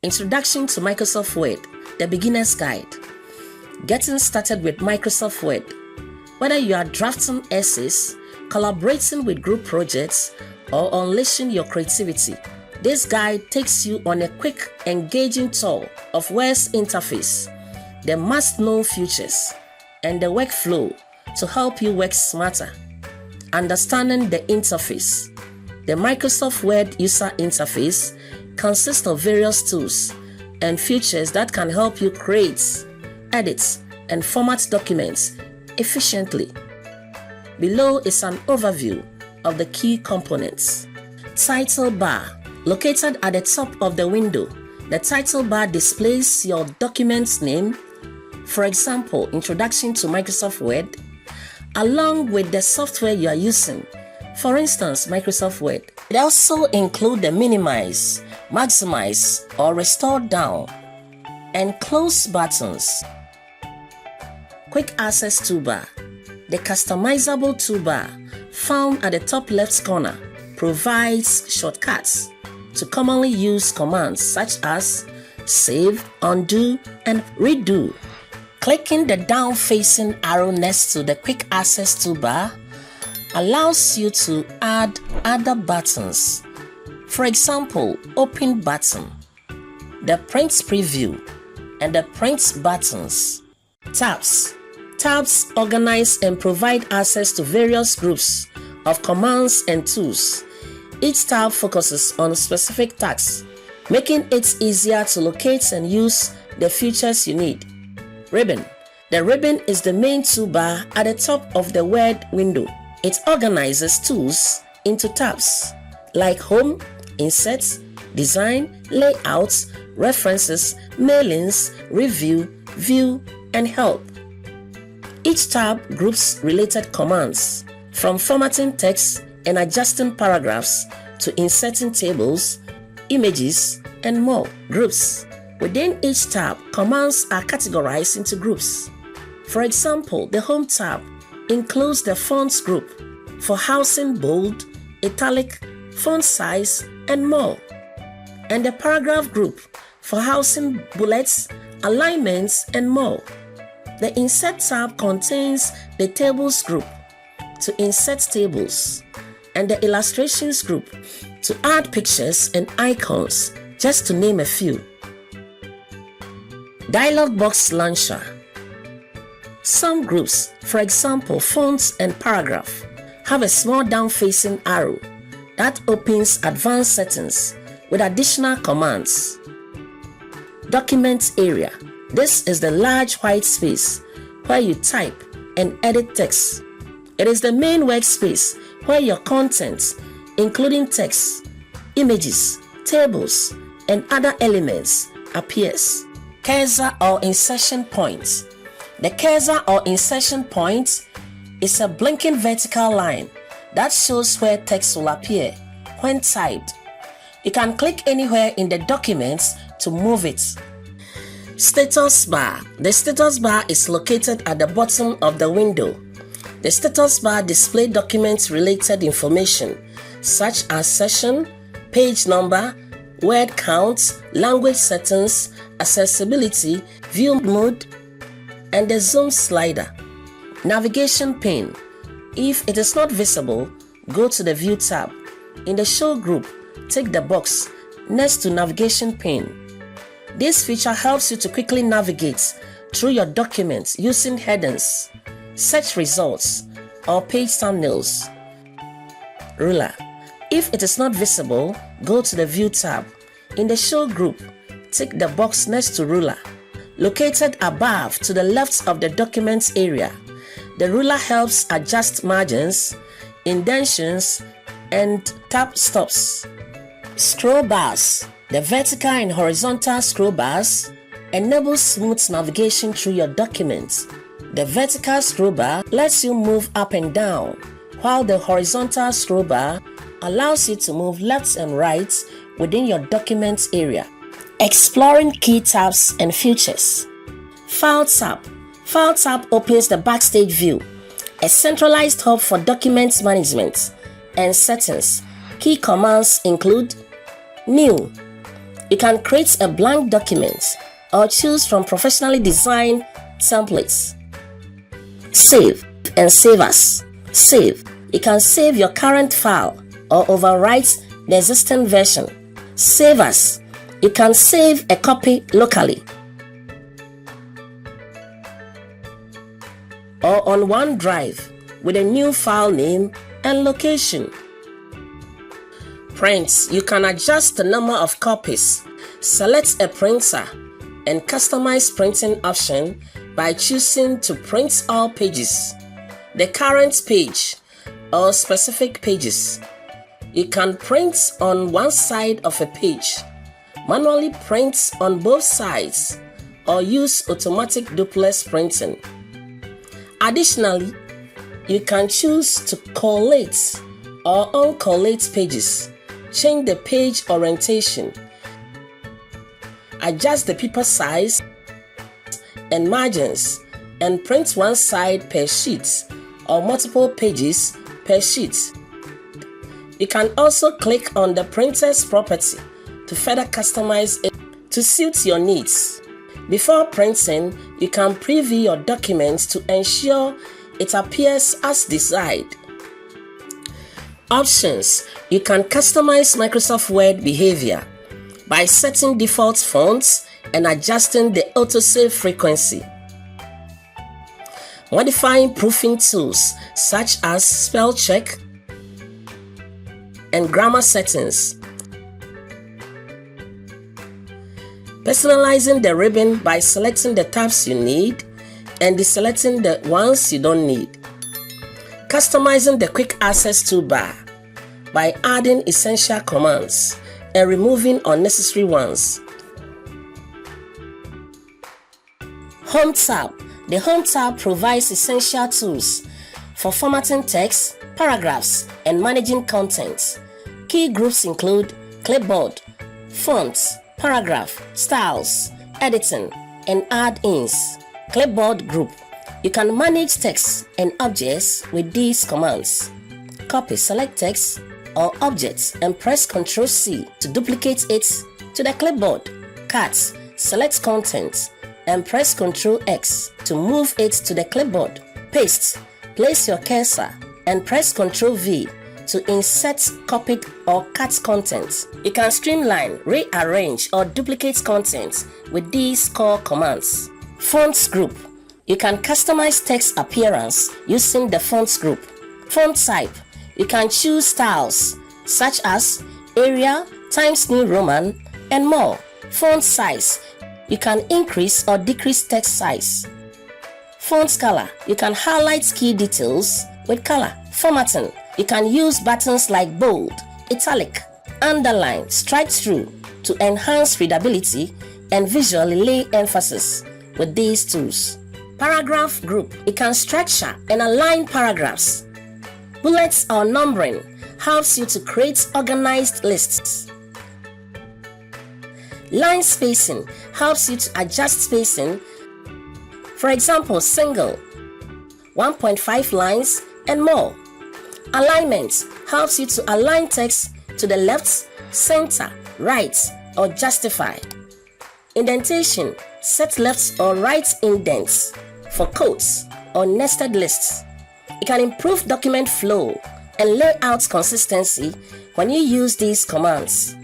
Introduction to Microsoft Word, the Beginner's Guide. Getting started with Microsoft Word. Whether you are drafting essays, collaborating with group projects, or unleashing your creativity, this guide takes you on a quick, engaging tour of Word's interface, the must-know features, and the workflow to help you work smarter. Understanding the interface. The Microsoft Word user interface consists of various tools and features that can help you create, edit, and format documents efficiently. Below is an overview of the key components. Title bar. Located at the top of the window, the title bar displays your document's name, for example, Introduction to Microsoft Word, along with the software you are using, for instance, Microsoft Word. It also includes the minimize, maximize, or restore down and close buttons. Quick access toolbar. The customizable toolbar found at the top left corner provides shortcuts to commonly used commands such as save, undo, and redo. Clicking the down-facing arrow next to the quick access toolbar allows you to add other buttons. For example, open button, the print preview, and the print buttons. Tabs. Tabs organize and provide access to various groups of commands and tools. Each tab focuses on specific tasks, making it easier to locate and use the features you need. Ribbon. The ribbon is the main toolbar at the top of the Word window. It organizes tools into tabs like Home, Insert, Design, Layouts, References, Mailings, Review, View, and Help. Each tab groups related commands, from formatting text and adjusting paragraphs to inserting tables, images, and more. Groups. Within each tab, commands are categorized into groups. For example, the Home tab includes the fonts group for housing bold, italic, font size, and more, and the paragraph group for housing bullets, alignments, and more. The Insert tab contains the Tables group to insert tables, and the Illustrations group to add pictures and icons, just to name a few. Dialog box launcher. Some groups, for example fonts and paragraph, have a small down-facing arrow that opens advanced settings with additional commands. Document area. This is the large white space where you type and edit text. It is the main workspace where your content, including text, images, tables, and other elements, appears. Cursor or insertion point. The cursor or insertion point is a blinking vertical line that shows where text will appear when typed. You can click anywhere in the document to move it. Status bar. The status bar is located at the bottom of the window. The status bar displays document-related information such as session, page number, word count, language settings, accessibility, view mode, and the zoom slider. Navigation pane. If it is not visible, go to the View tab. In the Show group, tick the box next to Navigation pane. This feature helps you to quickly navigate through your documents using headings, search results, or page thumbnails. Ruler. If it is not visible, go to the View tab. In the Show group, tick the box next to Ruler. Located above to the left of the documents area, the ruler helps adjust margins, indentions, and tab stops. Scroll bars. The vertical and horizontal scroll bars enable smooth navigation through your documents. The vertical scroll bar lets you move up and down, while the horizontal scroll bar allows you to move left and right within your documents area. Exploring key tabs and features. File tab. File tab opens the Backstage view, a centralized hub for document management and settings. Key commands include New, You can create a blank document or choose from professionally designed templates. Save and save as. Save. You can save your current file or overwrite the existing version. Save as. You can save a copy locally or on OneDrive with a new file name and location. Print. You can adjust the number of copies. Select a printer and customize printing option by choosing to print all pages, the current page, or specific pages. You can print on one side of a page, manually print on both sides, or use automatic duplex printing. Additionally, you can choose to collate or uncollate pages, change the page orientation, adjust the paper size and margins, and print one side per sheet or multiple pages per sheet. You can also click on the printer's property to further customize it to suit your needs. Before printing, you can preview your documents to ensure it appears as desired. Options. You can customize Microsoft Word behavior by setting default fonts and adjusting the autosave frequency. Modifying proofing tools such as spell check and grammar settings. Personalizing the ribbon by selecting the tabs you need and deselecting the ones you don't need. Customizing the quick access toolbar by adding essential commands and removing unnecessary ones. Home tab. The Home tab provides essential tools for formatting text, paragraphs, and managing content. Key groups include clipboard, fonts, paragraph, styles, editing, and add-ins. Clipboard group. You can manage text and objects with these commands. Copy select text or objects and press Ctrl+C to duplicate it to the clipboard. Cut. Select content and press Ctrl+X to move it to the clipboard. Paste. Place your cursor and press Ctrl+V to insert copied or cut content. You can streamline, rearrange, or duplicate content with these core commands. Fonts group. You can customize text appearance using the fonts group. Font type. You can choose styles such as Arial, Times New Roman, and more. Font size. You can increase or decrease text size. Font color. You can highlight key details with color. Formatting. You can use buttons like bold, italic, underline, strike through to enhance readability and visually lay emphasis with these tools. Paragraph group. You can structure and align paragraphs. Bullets or numbering helps you to create organized lists. Line spacing helps you to adjust spacing. For example, single, 1.5 lines, and more. Alignment helps you to align text to the left, center, right, or justify. Indentation. Set left or right indents for quotes or nested lists. It can improve document flow and layout consistency when you use these commands.